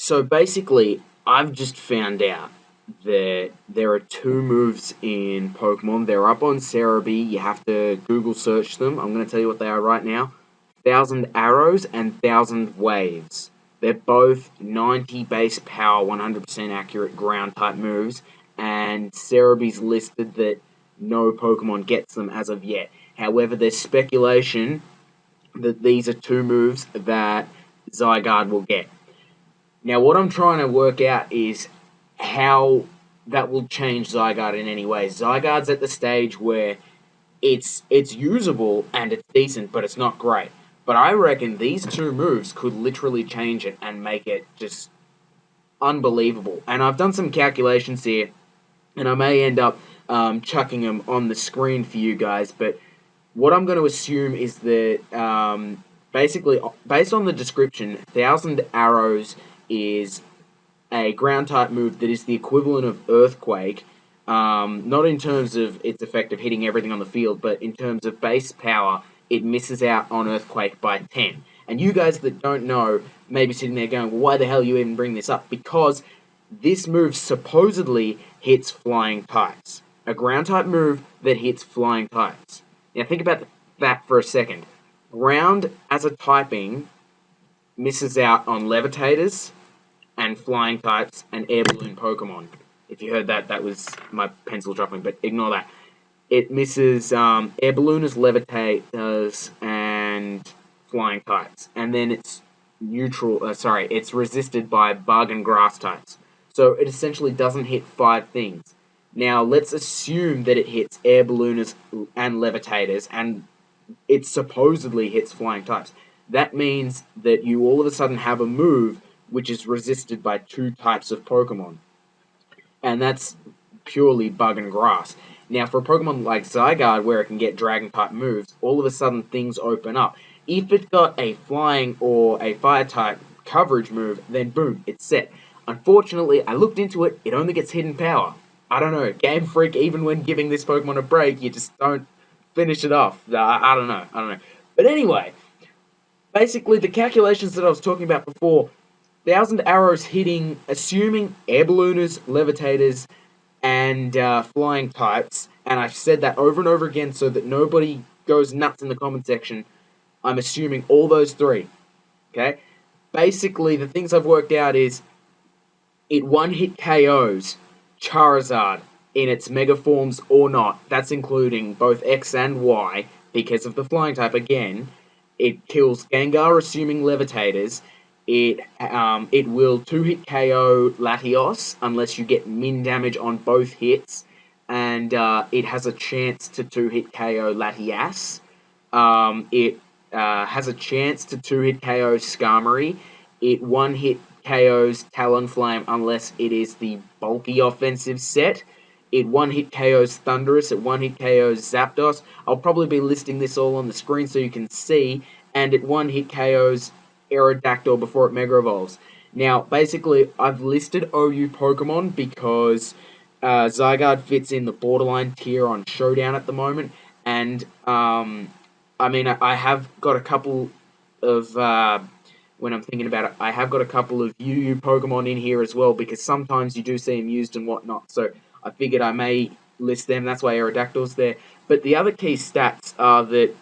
So basically, I've just found out that there are two moves in Pokemon. They're up on Cerebi. You have to Google search them. I'm going to tell you what they are right now. 1,000 Arrows and 1,000 Waves. They're both 90 base power, 100% accurate ground type moves, and Cerebi's listed that no Pokemon gets them as of yet. However, there's speculation that these are two moves that Zygarde will get. Now, what I'm trying to work out is how that will change Zygarde in any way. Zygarde's at the stage where it's usable and it's decent, but it's not great. But I reckon these two moves could literally change it and make it just unbelievable. And I've done some calculations here, and I may end up chucking them on the screen for you guys. But what I'm going to assume is that basically, based on the description, 1,000 Arrows is a ground type move that is the equivalent of Earthquake, not in terms of its effect of hitting everything on the field, but in terms of base power, it misses out on Earthquake by 10. And you guys that don't know may be sitting there going, well, why the hell you even bring this up? Because this move supposedly hits flying types. A ground type move that hits flying types. Now think about that for a second. Ground as a typing misses out on levitators and flying types and air balloon Pokemon. If you heard that, that was my pencil dropping, but ignore that. It misses air ballooners, levitators, and flying types. And then it's it's resisted by bug and grass types. So it essentially doesn't hit 5 things. Now, let's assume that it hits air ballooners and levitators, and it supposedly hits flying types. That means that you all of a sudden have a move which is resisted by 2 types of Pokemon. And that's purely bug and grass. Now, for a Pokemon like Zygarde, where it can get Dragon-type moves, all of a sudden things open up. If it got a Flying or a Fire-type coverage move, then boom, it's set. Unfortunately, I looked into it, it only gets Hidden Power. I don't know, Game Freak, even when giving this Pokemon a break, you just don't finish it off. I don't know. But anyway, basically, the calculations that I was talking about before, 1,000 Arrows hitting, assuming air ballooners, levitators, and flying types, and I've said that over and over again so that nobody goes nuts in the comment section. I'm assuming all those 3. Okay? Basically, the things I've worked out is it one-hit KOs Charizard in its mega forms or not. That's including both X and Y because of the flying type again. It kills Gengar, assuming levitators. It will 2-hit KO Latios unless you get min damage on both hits, and it has a chance to 2-hit KO Latias. It has a chance to 2-hit KO Skarmory. It 1-hit KOs Talonflame unless it is the bulky offensive set. It 1-hit KOs Thundurus. It 1-hit KOs Zapdos. I'll probably be listing this all on the screen so you can see. And it 1-hit KOs Aerodactyl before it Mega Evolves. Now, basically, I've listed OU Pokemon because Zygarde fits in the borderline tier on Showdown at the moment, and I have got a couple of when I'm thinking about it, I have got a couple of UU Pokemon in here as well because sometimes you do see them used and whatnot. So I figured I may list them. That's why Aerodactyl's there. But the other key stats are that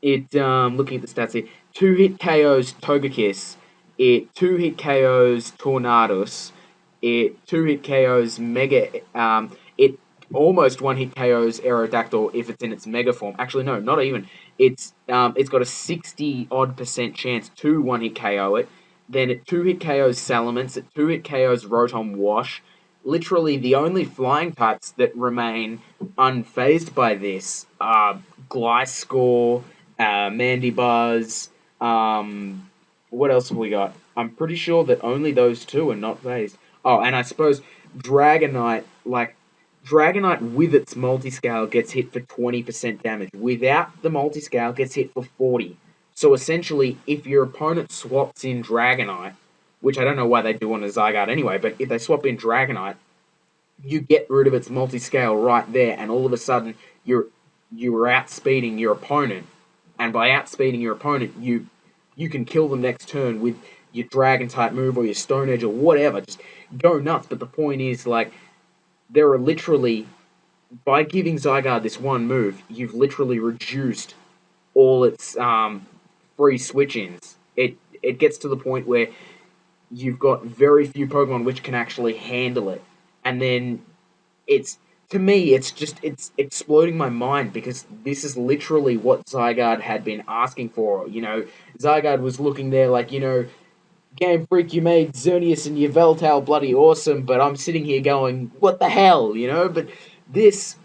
it looking at the stats here. 2-hit KOs Togekiss, it 2-hit KOs Tornadus, it 2-hit KOs it almost 1-hit KOs Aerodactyl if it's in its Mega form. Actually, no, not even. It's got a 60-odd% chance to 1-hit KO it. Then it 2-hit KOs Salamence, it 2-hit KOs Rotom Wash. Literally, the only flying types that remain unfazed by this are Gliscor, Mandibuzz. What else have we got? I'm pretty sure that only those 2 are not phased. Oh, and I suppose Dragonite with its multiscale gets hit for 20% damage. Without the multiscale, gets hit for 40. So essentially, if your opponent swaps in Dragonite, which I don't know why they do on a Zygarde anyway, but if they swap in Dragonite, you get rid of its multiscale right there, and all of a sudden, you're outspeeding your opponent. And by outspeeding your opponent, you can kill them next turn with your Dragon-type move or your Stone Edge or whatever. Just go nuts. But the point is, like, there are literally, by giving Zygarde this one move, you've literally reduced all its free switch-ins. It gets to the point where you've got very few Pokemon which can actually handle it. And then it's, to me, it's exploding my mind because this is literally what Zygarde had been asking for. Zygarde was looking there like, Game Freak, you made Xerneas and Yveltal bloody awesome, but I'm sitting here going, what the hell, But this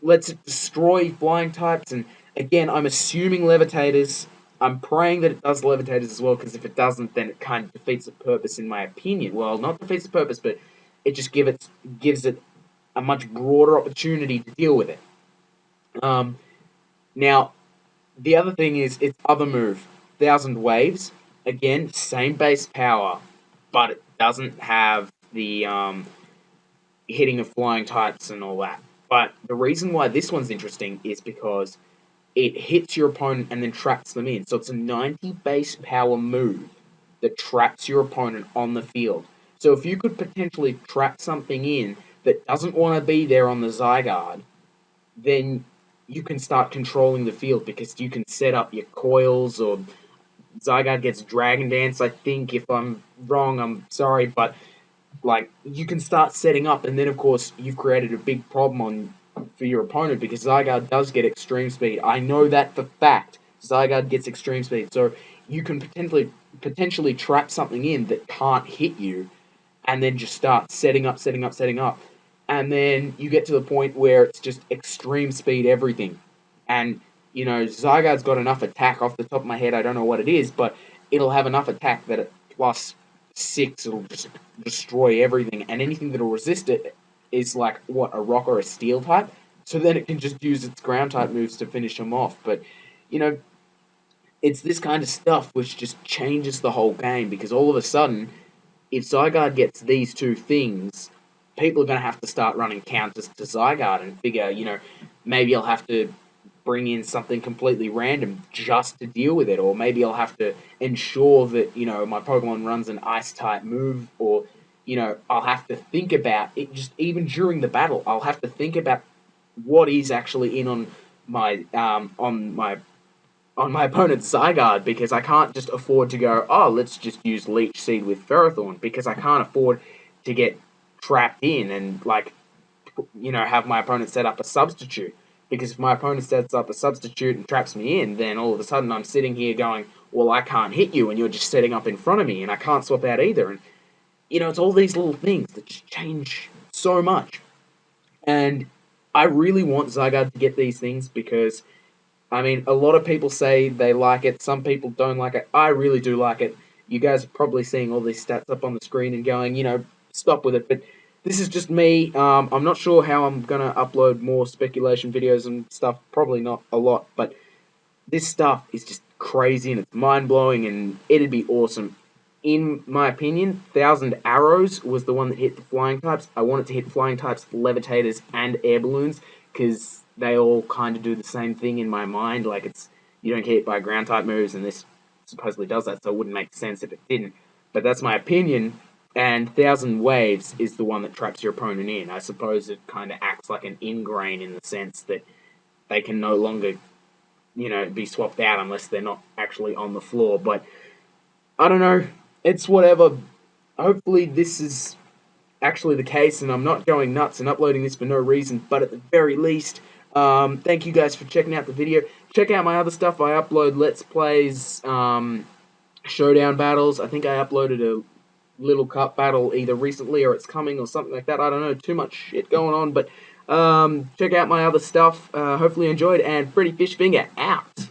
lets it destroy flying types, and again, I'm assuming levitators. I'm praying that it does levitators as well, because if it doesn't, then it kind of defeats the purpose, in my opinion. Well, not defeats the purpose, but it just gives it a much broader opportunity to deal with it. Now, the other thing is its other move, Thousand Waves. Again, same base power, but it doesn't have the hitting of flying types and all that. But the reason why this one's interesting is because it hits your opponent and then traps them in. So it's a 90 base power move that traps your opponent on the field. So if you could potentially trap something in that doesn't want to be there on the Zygarde, then you can start controlling the field because you can set up your coils, or Zygarde gets Dragon Dance, I think. If I'm wrong, I'm sorry, but like, you can start setting up, and then of course you've created a big problem for your opponent because Zygarde does get extreme speed. I know that for fact. Zygarde gets extreme speed, so you can potentially trap something in that can't hit you, and then just start setting up, and then you get to the point where it's just extreme speed everything, and Zygarde's got enough attack. Off the top of my head, I don't know what it is, but it'll have enough attack that at +6, it'll just destroy everything, and anything that'll resist it is like, what, a rock or a steel type? So then it can just use its ground type moves to finish them off. But, it's this kind of stuff which just changes the whole game, because all of a sudden, if Zygarde gets these two things, people are going to have to start running counters to Zygarde and figure, maybe I'll have to bring in something completely random just to deal with it, or maybe I'll have to ensure that, my Pokemon runs an Ice-type move, or, I'll have to think about it, just even during the battle, I'll have to think about what is actually in on my opponent's Zygarde, because I can't just afford to go, let's just use Leech Seed with Ferrothorn, because I can't afford to get trapped in and, have my opponent set up a substitute. Because if my opponent sets up a substitute and traps me in, then all of a sudden I'm sitting here going, well, I can't hit you, and you're just setting up in front of me, and I can't swap out either. And, it's all these little things that just change so much. And I really want Zygarde to get these things because, a lot of people say they like it, some people don't like it. I really do like it. You guys are probably seeing all these stats up on the screen and going, stop with it. But this is just me. I'm not sure how I'm going to upload more speculation videos and stuff. Probably not a lot. But this stuff is just crazy and it's mind-blowing, and it'd be awesome. In my opinion, 1000 Arrows was the one that hit the flying types. I want it to hit flying types, levitators, and air balloons, because they all kind of do the same thing in my mind. Like, you don't get hit by ground type moves, and this supposedly does that, so it wouldn't make sense if it didn't. But that's my opinion. And 1000 Waves is the one that traps your opponent in. I suppose it kind of acts like an ingrain in the sense that they can no longer, be swapped out unless they're not actually on the floor. But I don't know. It's whatever. Hopefully this is actually the case and I'm not going nuts and uploading this for no reason. But at the very least, thank you guys for checking out the video. Check out my other stuff. I upload Let's Plays, Showdown battles. I think I uploaded a Little Cup battle either recently or it's coming or something like that. I don't know, too much shit going on, but check out my other stuff. Hopefully you enjoyed, and Freddy Fishfinger out.